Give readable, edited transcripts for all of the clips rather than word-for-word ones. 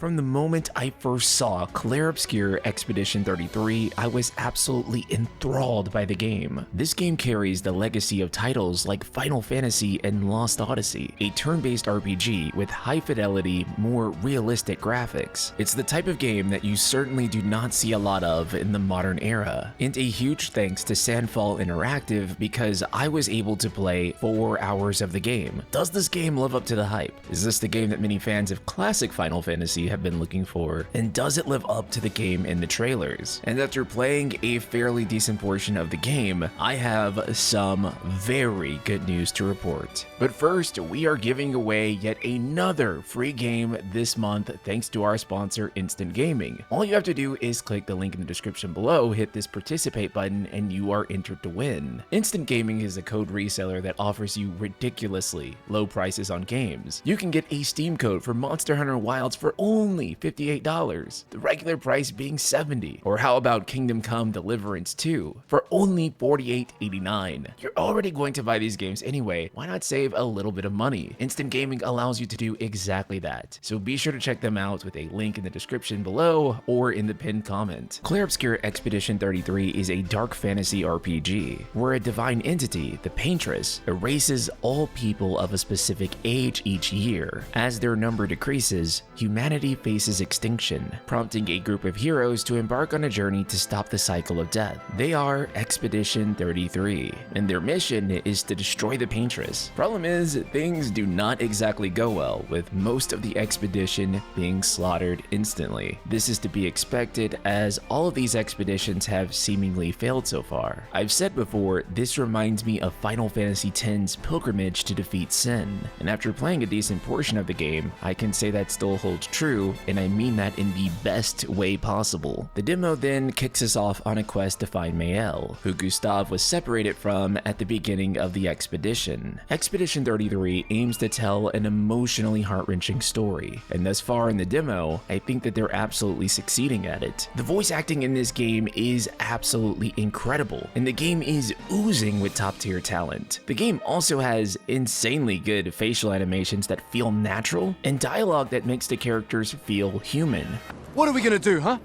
From the moment I first saw Clair Obscur Expedition 33, I was absolutely enthralled by the game. This game carries the legacy of titles like Final Fantasy and Lost Odyssey, a turn-based RPG with high-fidelity, more realistic graphics. It's the type of game that you certainly do not see a lot of in the modern era, and a huge thanks to Sandfall Interactive because I was able to play 4 hours of the game. Does this game live up to the hype? Is this the game that many fans of classic Final Fantasy have been looking for? And does it live up to the game in the trailers? And after playing a fairly decent portion of the game, I have some very good news to report. But first, we are giving away yet another free game this month thanks to our sponsor, Instant Gaming. All you have to do is click the link in the description below, hit this participate button, and you are entered to win. Instant Gaming is a code reseller that offers you ridiculously low prices on games. You can get a Steam code for Monster Hunter Wilds for only $58, the regular price being $70. Or how about Kingdom Come Deliverance 2 for only $48.89? You're already going to buy these games anyway, why not save a little bit of money? Instant Gaming allows you to do exactly that, so be sure to check them out with a link in the description below or in the pinned comment. Clair Obscur Expedition 33 is a dark fantasy RPG where a divine entity, the Paintress, erases all people of a specific age each year. As their number decreases, humanity faces extinction, prompting a group of heroes to embark on a journey to stop the cycle of death. They are Expedition 33, and their mission is to destroy the Paintress. Problem is, things do not exactly go well, with most of the expedition being slaughtered instantly. This is to be expected as all of these expeditions have seemingly failed so far. I've said before, this reminds me of Final Fantasy X's pilgrimage to defeat sin, and after playing a decent portion of the game, I can say that still holds true, and I mean that in the best way possible. The demo then kicks us off on a quest to find Mael, who Gustav was separated from at the beginning of the expedition. Expedition 33 aims to tell an emotionally heart-wrenching story, and thus far in the demo, I think that they're absolutely succeeding at it. The voice acting in this game is absolutely incredible, and the game is oozing with top-tier talent. The game also has insanely good facial animations that feel natural, and dialogue that makes the characters feel human. What are we gonna do, huh?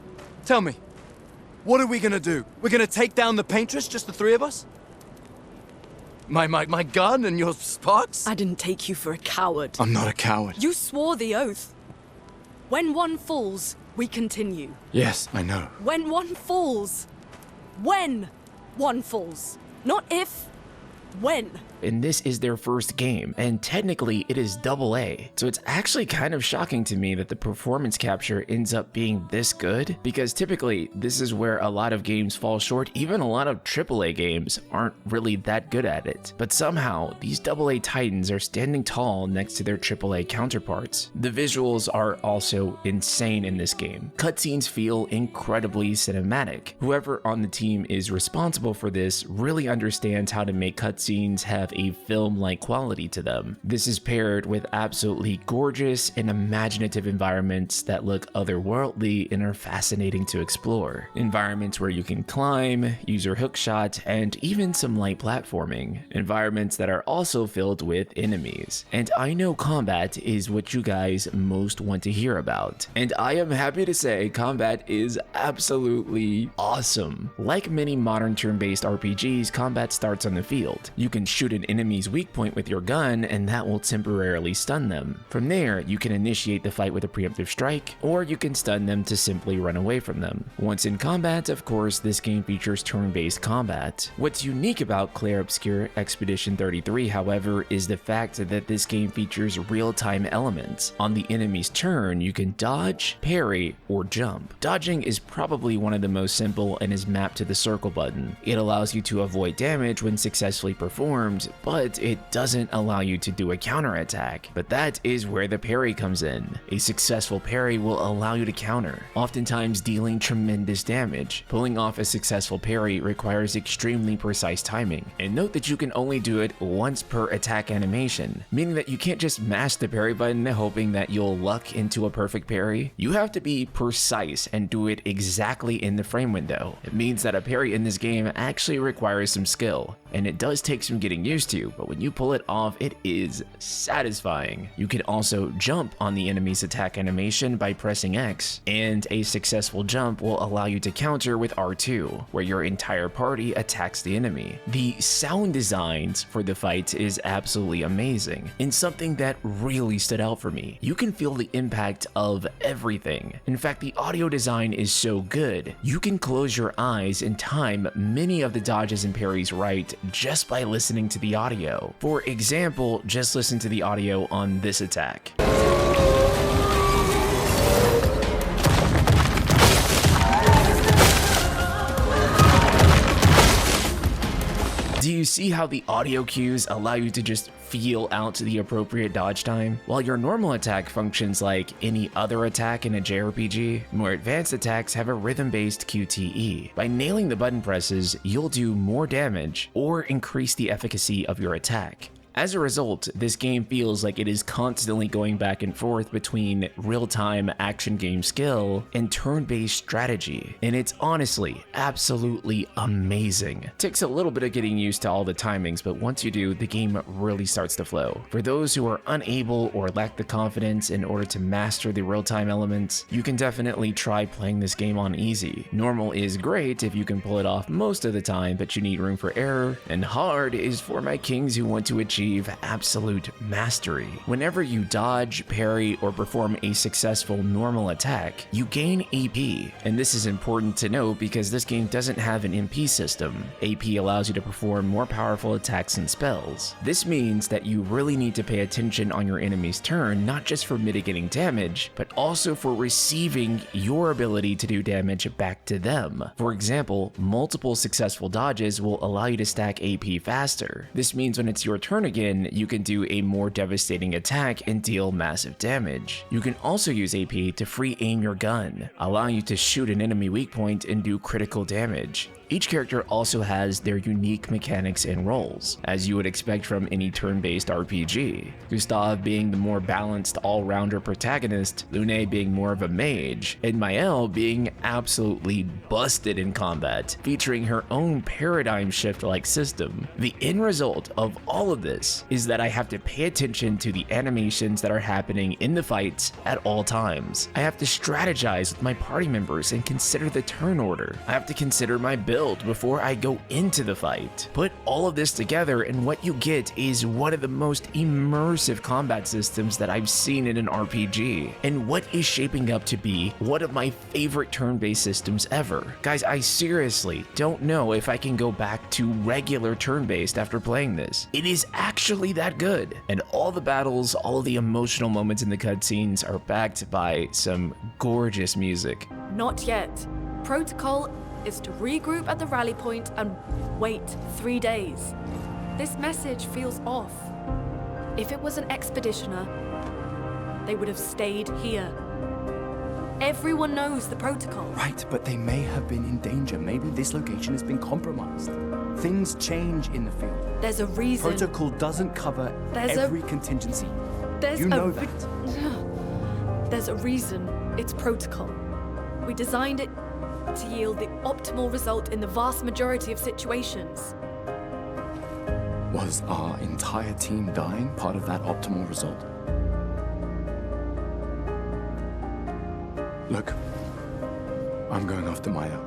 Tell me. What are we gonna do? We're gonna take down the Paintress, just the three of us? My gun and your sparks? I didn't take you for a coward. I'm not a coward. You swore the oath. When one falls, we continue. Yes, I know. When one falls. When one falls. Not if. When. And this is their first game, and technically it is AA, so it's actually kind of shocking to me that the performance capture ends up being this good, because typically this is where a lot of games fall short. Even a lot of AAA games aren't really that good at it, but somehow these AA titans are standing tall next to their AAA counterparts. The visuals are also insane in this game. Cutscenes feel incredibly cinematic. Whoever on the team is responsible for this really understands how to make cutscenes have a film-like quality to them. This is paired with absolutely gorgeous and imaginative environments that look otherworldly and are fascinating to explore. Environments where you can climb, use your hookshot, and even some light platforming. Environments that are also filled with enemies. And I know combat is what you guys most want to hear about. And I am happy to say combat is absolutely awesome. Like many modern turn-based RPGs, combat starts on the field. You can shoot an enemy's weak point with your gun, and that will temporarily stun them. From there, you can initiate the fight with a preemptive strike, or you can stun them to simply run away from them. Once in combat, of course, this game features turn-based combat. What's unique about Clair Obscur Expedition 33, however, is the fact that this game features real-time elements. On the enemy's turn, you can dodge, parry, or jump. Dodging is probably one of the most simple and is mapped to the circle button. It allows you to avoid damage when successfully performed, but it doesn't allow you to do a counterattack. But that is where the parry comes in. A successful parry will allow you to counter, oftentimes dealing tremendous damage. Pulling off a successful parry requires extremely precise timing. And note that you can only do it once per attack animation, meaning that you can't just mash the parry button hoping that you'll luck into a perfect parry. You have to be precise and do it exactly in the frame window. It means that a parry in this game actually requires some skill, and it does take some getting used to, but when you pull it off, it is satisfying. You can also jump on the enemy's attack animation by pressing X, and a successful jump will allow you to counter with R2, where your entire party attacks the enemy. The sound designs for the fights is absolutely amazing, and something that really stood out for me. You can feel the impact of everything. In fact, the audio design is so good, you can close your eyes and time many of the dodges and parries right just by listening to the audio. For example, just listen to the audio on this attack. Do you see how the audio cues allow you to just feel out the appropriate dodge time? While your normal attack functions like any other attack in a JRPG, more advanced attacks have a rhythm-based QTE. By nailing the button presses, you'll do more damage or increase the efficacy of your attack. As a result, this game feels like it is constantly going back and forth between real-time action game skill and turn-based strategy, and it's honestly absolutely amazing. Takes a little bit of getting used to all the timings, but once you do, the game really starts to flow. For those who are unable or lack the confidence in order to master the real-time elements, you can definitely try playing this game on easy. Normal is great if you can pull it off most of the time, but you need room for error, and hard is for my kings who want to achieve absolute mastery. Whenever you dodge, parry, or perform a successful normal attack, you gain AP, and this is important to note because this game doesn't have an MP system. AP allows you to perform more powerful attacks and spells. This means that you really need to pay attention on your enemy's turn, not just for mitigating damage, but also for receiving your ability to do damage back to them. For example, multiple successful dodges will allow you to stack AP faster. This means when it's your turn again, you can do a more devastating attack and deal massive damage. You can also use AP to free aim your gun, allowing you to shoot an enemy weak point and do critical damage. Each character also has their unique mechanics and roles, as you would expect from any turn-based RPG. Gustav being the more balanced all-rounder protagonist, Lune being more of a mage, and Mael being absolutely busted in combat, featuring her own paradigm shift-like system. The end result of all of this is that I have to pay attention to the animations that are happening in the fights at all times. I have to strategize with my party members and consider the turn order. I have to consider my build before I go into the fight. Put all of this together and what you get is one of the most immersive combat systems that I've seen in an RPG, and what is shaping up to be one of my favorite turn-based systems ever. Guys, I seriously don't know if I can go back to regular turn-based after playing this. It is actually that good, and all the battles, all of the emotional moments in the cutscenes are backed by some gorgeous music. Not yet. Protocol is to regroup at the rally point and wait 3 days. This message feels off. If it was an expeditioner, they would have stayed here. Everyone knows the protocol. Right, but they may have been in danger. Maybe this location has been compromised. Things change in the field. There's a reason. Protocol doesn't cover every contingency. You know that. There's a reason it's protocol. We designed it to yield the optimal result in the vast majority of situations. Was our entire team dying part of that optimal result? Look, I'm going after Maya.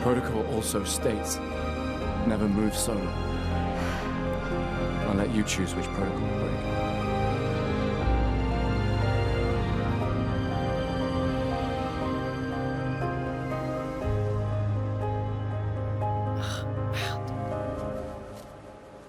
Protocol also states, never move solo. I'll let you choose which protocol to break.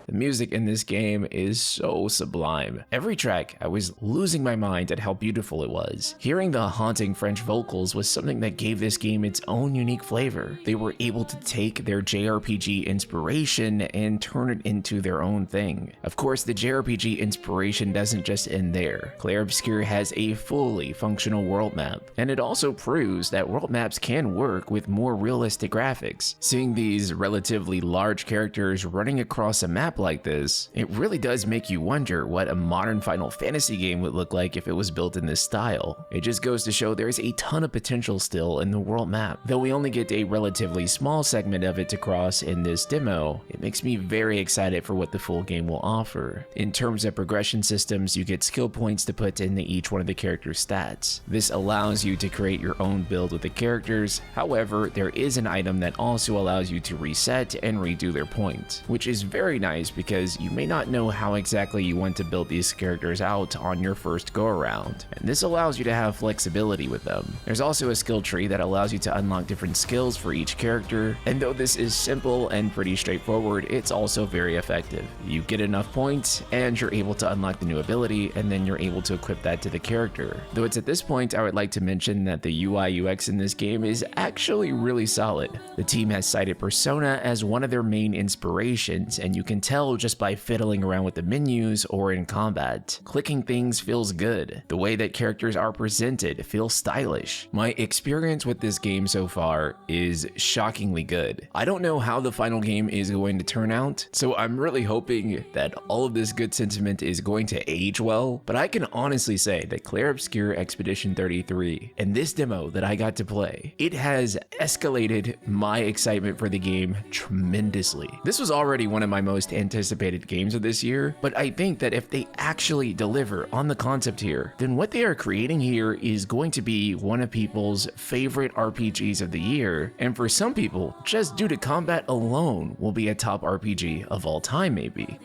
The music in this game is so sublime. Every track, I was losing my mind at how beautiful it was. Hearing the haunting French vocals was something that gave this game its own unique flavor. They were able to take their JRPG inspiration and turn it into their own thing. Of course, the JRPG inspiration doesn't just end there. Clair Obscur has a fully functional world map, and it also proves that world maps can work with more realistic graphics. Seeing these relatively large characters running across a map like this, it really does make you wonder what a modern Final Fantasy game would look like if it was built in this style. It just goes to show there's a ton of potential still in the world map. Though we only get a relatively small segment of it to cross in this demo, it makes me very excited for what the full game will offer. In terms of progression systems, you get skill points to put into each one of the character's stats. This allows you to create your own build with the characters. However, there is an item that also allows you to reset and redo their points, which is very nice because you may not know how exactly you want to build these characters out on your first go around, and this allows you to have flexibility with them. There's also a skill tree that allows you to unlock different skills for each character, and though this is simple and pretty straightforward, it's also very effective. You get enough points and you're able to unlock the new ability, and then you're able to equip that to the character. Though it's at this point I would like to mention that the UI UX in this game is actually really solid. The team has cited Persona as one of their main inspirations, and you can tell just by fiddling around with the menus or in combat. Clicking things feels good. The way that characters are presented feels stylish. My experience with this game so far is shockingly good. I don't know how the final game is going to turn out, so I'm really hoping that all of this good sentiment is going to age well, but I can honestly say that Clair Obscur Expedition 33 and this demo that I got to play, it has escalated my excitement for the game tremendously. This was already one of my most anticipated games of this year, but I think that if they actually deliver on the concept here, then what they are creating here is going to be one of people's favorite RPGs of the year, and for some people, just due to combat alone, will be a top RPG of all time maybe.